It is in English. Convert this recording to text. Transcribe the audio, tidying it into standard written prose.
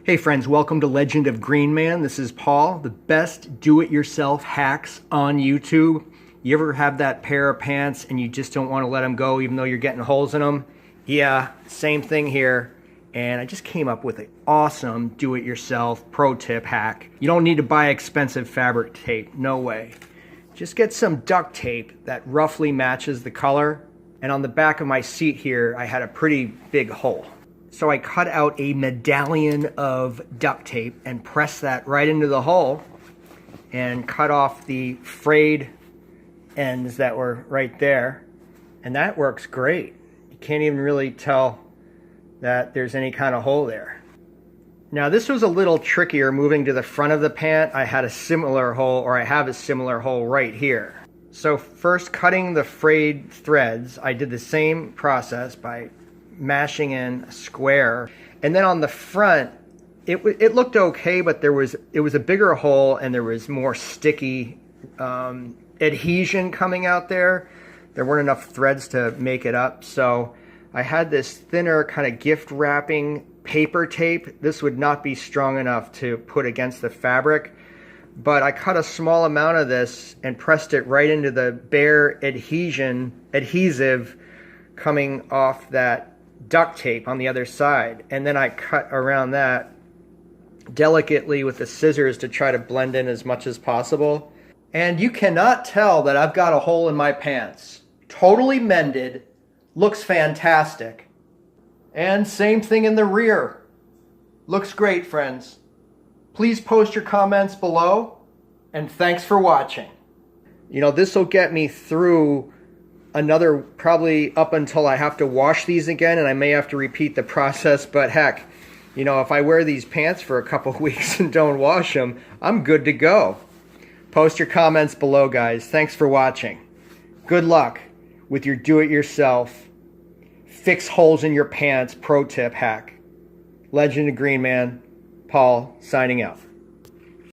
Hey friends, welcome to Legend of Green Man. This is Paul, the best do-it-yourself hacks on YouTube. You ever have that pair of pants and you just don't want to let them go even though you're getting holes in them? Yeah, same thing here. And I just came up with an awesome do-it-yourself pro tip hack. You don't need to buy expensive fabric tape, no way. Just get some duct tape that roughly matches the color. And on the back of my seat here, I had a pretty big hole. So I cut out a medallion of duct tape and pressed that right into the hole and cut off the frayed ends that were right there. And that works great. You can't even really tell that there's any kind of hole there. Now this was a little trickier moving to the front of the pant. I had a similar hole, or I have a similar hole right here. So first cutting the frayed threads, I did the same process by mashing in a square, and then on the front it looked okay, but it was a bigger hole and there was more sticky adhesion coming out there. There weren't enough threads to make it up, so I had this thinner kind of gift wrapping paper tape. This would not be strong enough to put against the fabric, but I cut a small amount of this and pressed it right into the bare adhesive coming off that duct tape on the other side, and then I cut around that delicately with the scissors to try to blend in as much as possible. And you cannot tell that I've got a hole in my pants. Totally mended, looks fantastic. And same thing in the rear. Looks great, friends. Please post your comments below, and thanks for watching. You know, this will get me through another, probably up until I have to wash these again, and I may have to repeat the process, but heck, you know, if I wear these pants for a couple weeks and don't wash them, I'm good to go. Post your comments below, guys. Thanks for watching. Good luck with your do-it-yourself fix holes in your pants pro tip hack. Legend of Green Man, Paul, signing out.